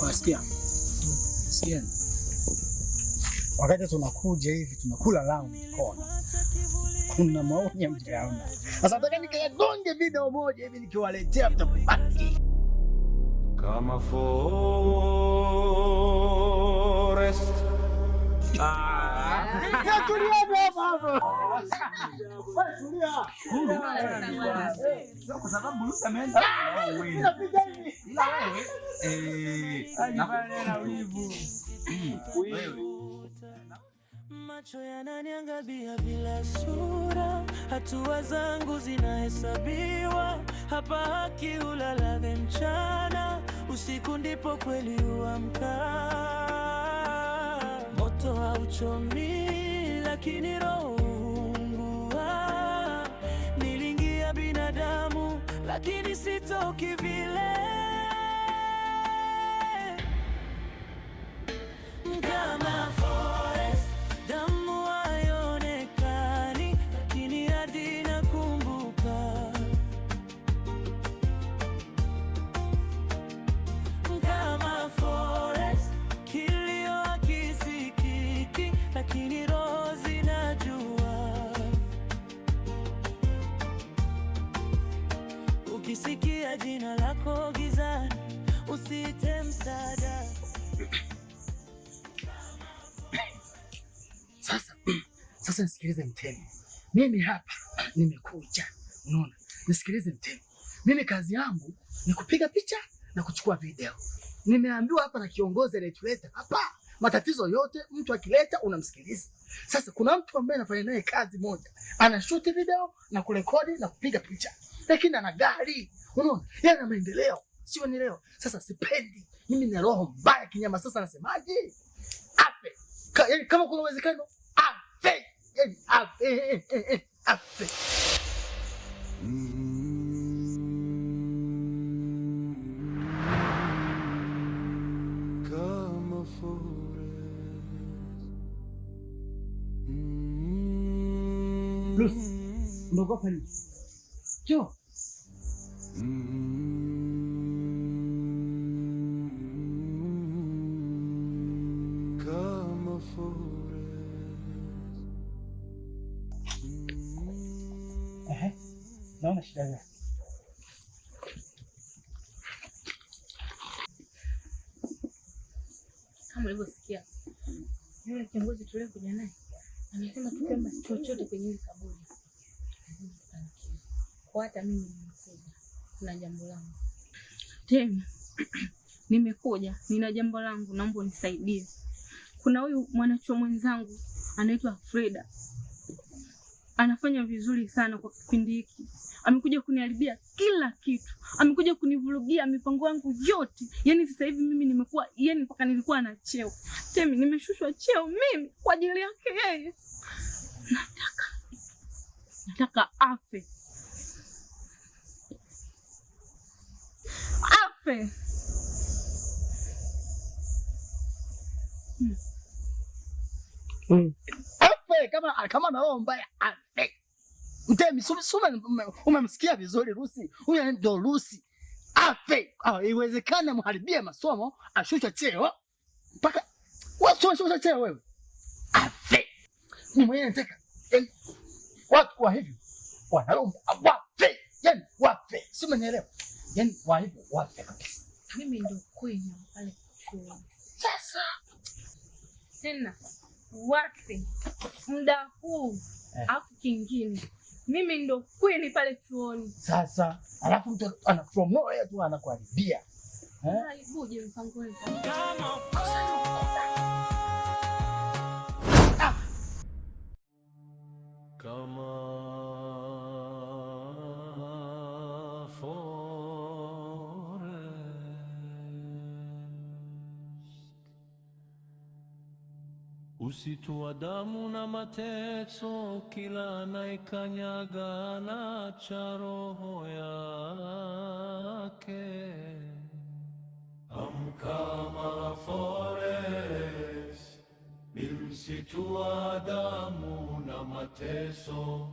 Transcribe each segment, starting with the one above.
Wasikia? Sikia. Wakati tunakuja hivi tunakula round kona. Kuna maoni mjaona. Sasa nataka nikagonge video moja hivi nikiwaletea mtabaki. Kama forest. Tulia hapa. Tulia. Kwa sababu Lusa ameenda. Ila wewe na wivu. Macho yananiangalia bila sura, hatua zangu zinahesabiwa. Hapa haki hulala mchana, usiku ndipo kweli huamka. Moto hauchomi lakini roho huungua. Nilingia binadamu lakini sitoki vile. Kama forest, damu haionekani lakini hadi nakumbuka. Kama forest, kilio hakisikiki lakini roho zinajua. Ukisikia jina lako gizani, usiite msaada. Sasa nisikilize Mtemi. Mimi hapa nimekuja. Unaona? Nisikilize Mtemi. Mimi kazi yangu ni kupiga picha na kuchukua video. Nimeambiwa hapa na kiongozi aliyetuleta hapa, matatizo yote mtu akileta unamsikiliza. Sasa kuna mtu ambaye anafanya naye kazi moja. Anashoot video na kurekodi na kupiga picha. Lakini ana gari. Unaona? Yeye ana maendeleo. Sio ni leo. Sasa sipendi. Mimi ni roho mbaya kinyama. Sasa nasemaje? Ape. Kama kuna uwezekano afe. Afe. Afe. Kama forest. Lucy, unaogopa nini? Jo. Kama forest. Naona shida gani? Kama ulivyosikia yule kiongozi tuliokuja naye amesema tukiomba chochote kwenye hili kaburi lazima tufanikiwe. Kwa hata mimi nimekuja, kuna jambo langu. Tena nimekuja, nina jambo langu, naomba unisaidie. Kuna huyu mwanachuo mwenzangu anaitwa Freda. Anafanya vizuri sana kwa kipindi hiki. Amekuja kuniharibia kila kitu. Amekuja kunivurugia mipango yangu yote. Yaani sasa hivi mimi nimekuwa, yaani mpaka nilikuwa na cheo. Temi nimeshushwa cheo mimi kwa ajili yake yeye. Nataka afe. Afe. Afe kama na roho mbaya afe. Mtemi, umemsikia vizuri Lucy? Huyu ndio Lucy. Afe. Iwezekane mharibie masomo, ashushwe cheo. Mpaka washushwe cheo wewe. Afe. Ni mwenye nataka. Watu kwa hivyo wanaomba wafe. Yaani wafe. Si umenielewa? Yaani wa hivyo wafe kabisa. Mimi ndio kwenu pale chuo. Sasa Tena wafe muda huu. Afu kingine mimi ndo kweli pale chuoni. Sasa alafu mtu ana from nowhere tu anakuharibia. Ibuje mpango wetu. Kama usitu wa damu na mateso, kila anayekanyaga anaacha roho yake. Kama forest, ni msitu wa damu na mateso,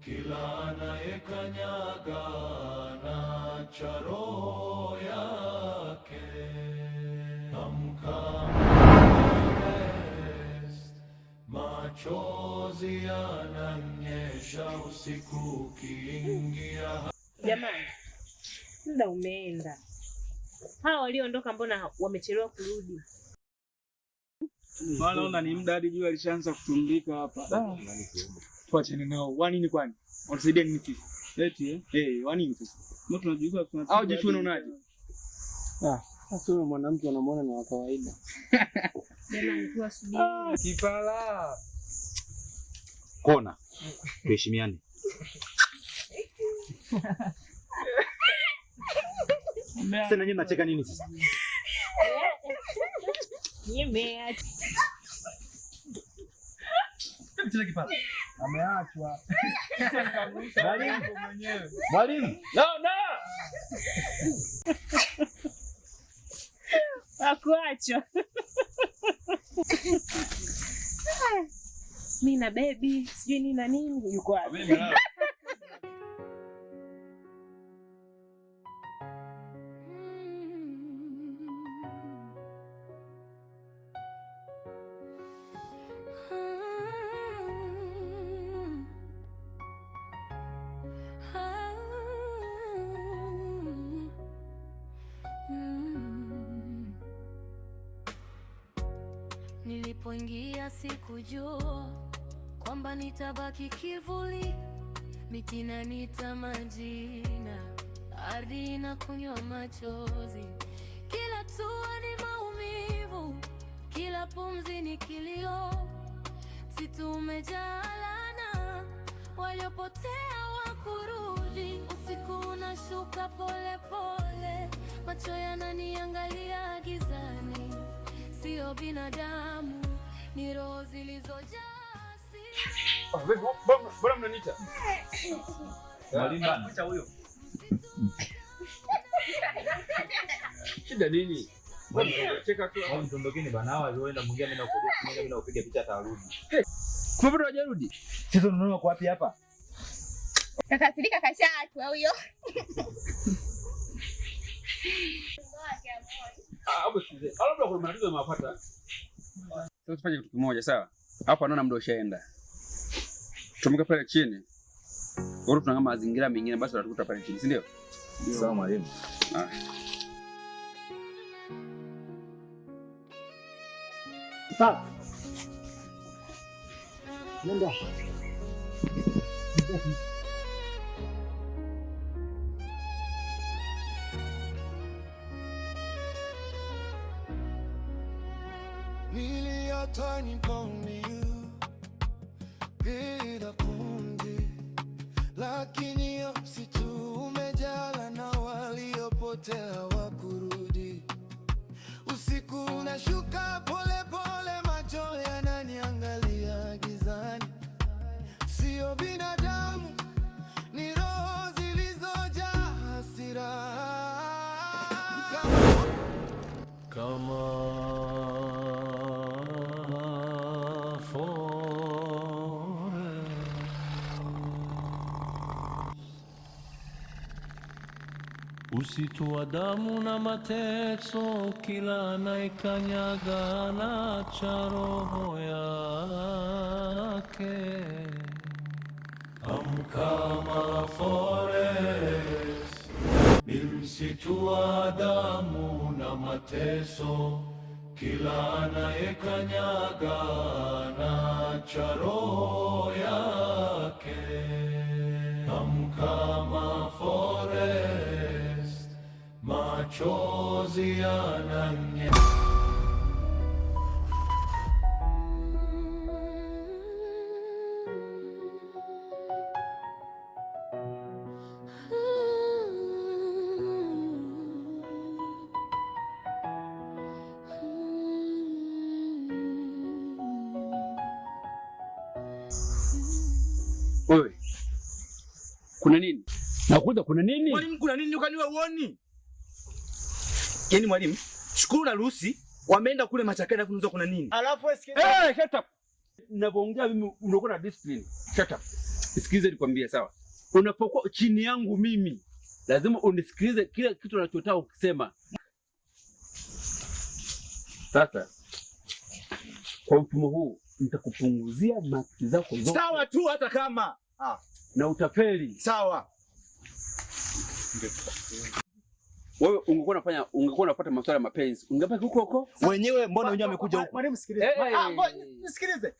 kila anayekanyaga anaacha roho yake. machozi yananyesha usiku ukiingia. Jamani, muda umeenda. Hawa walioondoka mbona wamechelewa kurudi? Naona ni muda hadi jua alishaanza kutundika hapa. Tuachane nao. Wanini kwani? Watusaidia nini sisi? Eti wanini sisi? Mbona tunajua tunataka. Au jicho unaonaje? Sasa wewe mwanamke unamwona na kawaida. Jamani, tuwasubiri. Kipala. Kona. Tuheshimiane. Sasa nyinyi mnacheka nini sasa? Nimeacha. Mtile kipala. Ameachwa. Mwalimu. No. Akuacha. Mimi na baby, sijui nini na nini yuko wapi? Nilipoingia sikujua kwamba nitabaki kivuli, miti inaniita majina, ardhi inakunywa machozi, kila hatua ni maumivu, kila pumzi ni kilio. Msitu umejaa laana, waliopotea wakurudi. Usiku unashuka pole pole, macho yananiangalia gizani. Sio binadamu, ni roho zilizojaa hasira. Bora mnaniita. Mwalimu bana. Acha huyo. Shida nini? Cheka tu. Au mtondokeni bana, hawa waenda mwingine mimi na kupiga picha atarudi. Kwa bado hajarudi. Sisi tunaona kwa wapi hapa? Kakasirika kashaatwa huyo. Labda kuna matatizo yamewapata. Sasa tufanye kitu kimoja, sawa? Hapo naona muda ushaenda. Tumeka pale chini. Bora tunanga mazingira mengine basi tutakuta pale chini, si ndio? Sawa mwalimu. Sawa. Nenda. Niliatamani pone bila pumzi, lakini msitu umejaa na waliopotea wakurudi. Usiku unashuka pole pole, macho yananiangalia gizani. Sio binadamu, ni roho zilizojaa hasira. Kama usitu wa damu na mateso, kila anayekanyaga anaacha roho yake. Kama forest, ni msitu wa damu na mateso, kila anayekanyaga anaacha roho yake. Kama forest, machozi yananyesha. Wewe. Kuna nini? Nakuuliza kuna nini? Mwalimu kuna nini ukaniwa uoni? Yaani mwalimu, shukuru na Lucy wameenda kule machakani kunuza kuna nini? Alafu wewe Shut up. Ninapoongea mimi unakuwa na discipline. Shut up. Sikiliza nikwambie, sawa? Unapokuwa chini yangu mimi, lazima unisikilize kila kitu ninachotaka ukisema. Sasa kwa mfumo huu nitakupunguzia maksi zako zote. Sawa tu hata kama na utafeli. Sawa. Wewe ungekuwa unafuata masuala ya mapenzi. Ungepaki huko. Wenyewe mbona wenyewe wamekuja huko? Mwalimu sikilize. Nisikilize.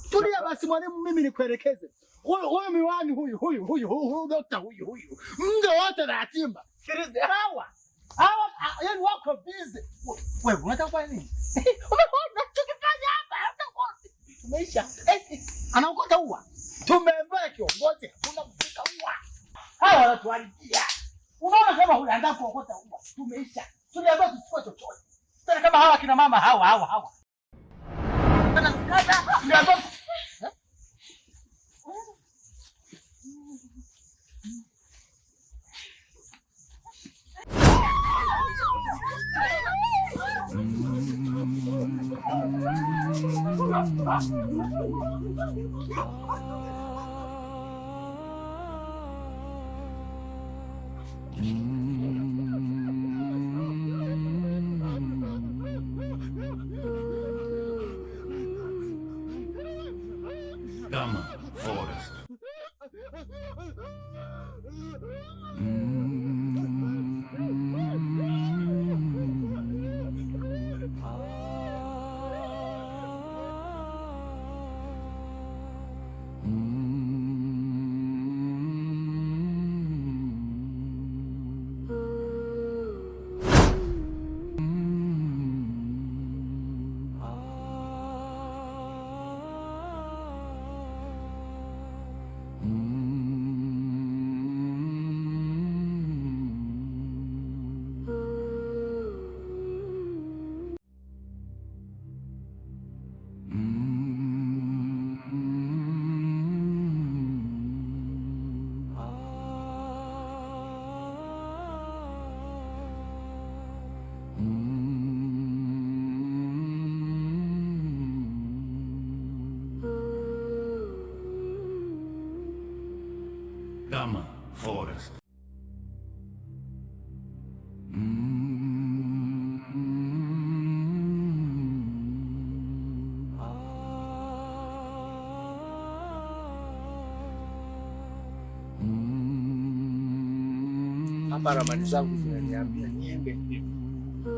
Tulia basi mwalimu, mimi nikuelekeze. Huyu miwani huyu dokta huyu. Mnge wote na yatimba. Sikilize hawa. Yaani wako busy. Wewe unataka kufanya nini? Umeona tukifanya hapa tumeisha. Anaokota ua. Tumeambia kiongozi unamfika ua. Hawa watu walipia. Unaona kama huyu anataka kuokota ua. Tumeisha. Tuliambia tusichukue chochote. Tena kama hawa kina mama hawa. Tena sikata ndio Dama Forest. Dama Forest. Hapa ramani zangu zinaniambia niende hivi.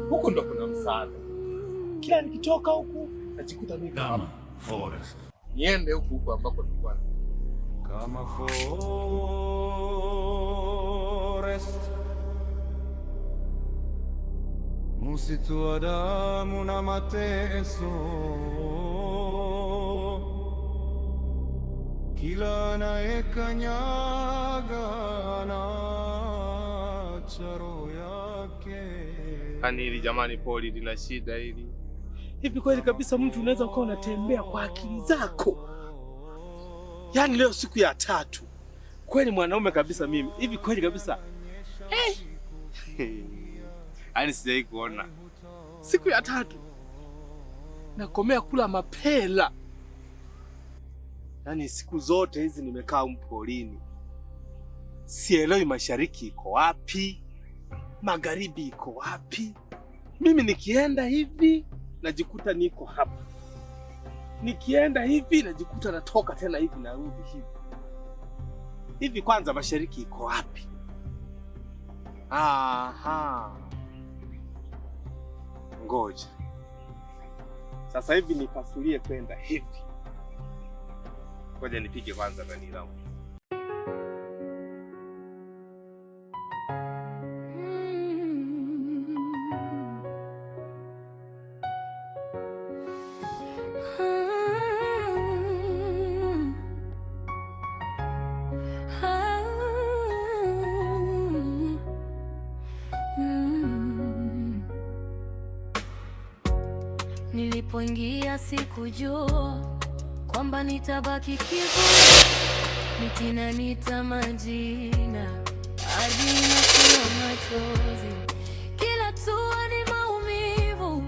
Huku ndo kuna msaada. Kila nikitoka huku najikuta niko hapa. Dama Forest. Niende huku ambako nilikuwa. Kama forest, msitu wa damu na mateso, kila anayekanyaga anaacha roho yake. Yaani hili jamani, poli lina shida hili. Hivi kweli kabisa mtu unaweza ukawa unatembea kwa akili zako? Yaani leo siku ya 3. Kweli mwanaume kabisa mimi. Hivi kweli kabisa. Yaani sijawahi kuona. Siku ya 3. Nakomea kula mapela. Yaani siku zote hizi nimekaa mpolini. Sielewi mashariki iko wapi? Magharibi iko wapi? Mimi nikienda hivi najikuta niko hapa. Nikienda hivi najikuta natoka tena hivi narudi hivi. Hivi kwanza mashariki iko wapi? Aha. Ngoja. Sasa hivi nipasulie kwenda hivi. Ngoja nipige kwanza ndani langu. Nilipoingia sikujua kwamba nitabaki kivuli, miti inaniita majina, ardhi inakuwa machozi, kila hatua ni maumivu,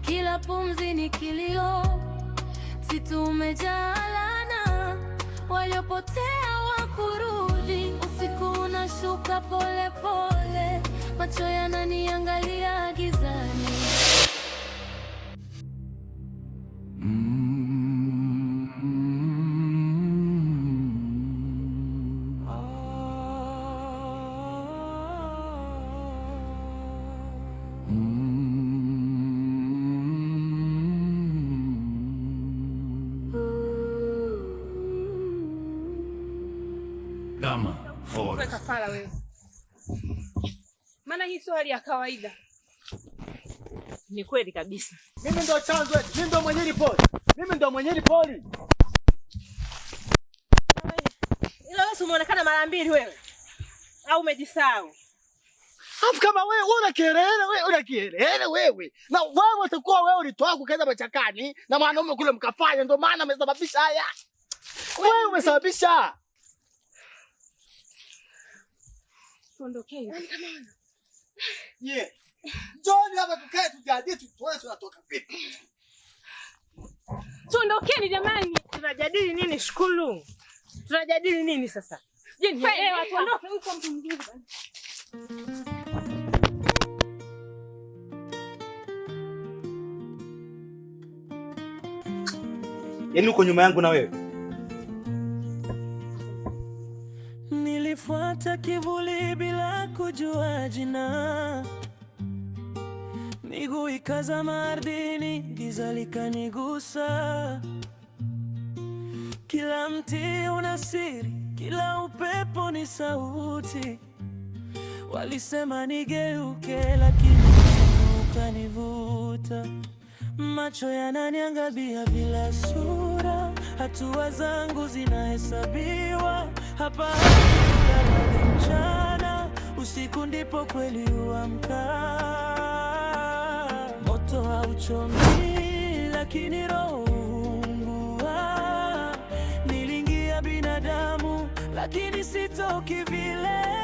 kila pumzi ni kilio, msitu umejaa laana, waliopotea wakurudi, usiku unashuka pole pole, macho yananiangalia gizani. Gama Forest. Kafara wewe. Maana hii sio hali ya kawaida. Ni kweli kabisa. Mimi ndo chanzo, mimi ndo mwenye ripoti. Mimi ndo mwenye ripoti. Ila wewe umeonekana mara mbili wewe. Au umejisahau? Afu kama wewe una kielele wewe. Na wewe utakuwa wewe ulitoa kukaza machakani na mwanaume kule mkafanya, ndio maana amesababisha haya. Wewe umesababisha. Tuondokeni. Kama yeah. John hapa tukae tujadili tuone tunatoka vipi. Tuondokeni jamani. Tunajadili nini shukuru? Tunajadili nini sasa? Je, nielewa tuondoke huko mtu mwingine bwana. Yaani uko nyuma yangu na wewe? Nilifuata kivuli bila kujua jina, miguu ikazama ardhini, giza likanigusa. Kila mti una siri, kila upepo ni sauti. Walisema nigeuke, lakini ukanivuta. Macho yananiangalia bila sura, hatua zangu zinahesabiwa. Hapa mchana, usiku ndipo kweli huamka. Moto hauchomi, lakini roho huungua. Niliingia binadamu, lakini sitoki vile.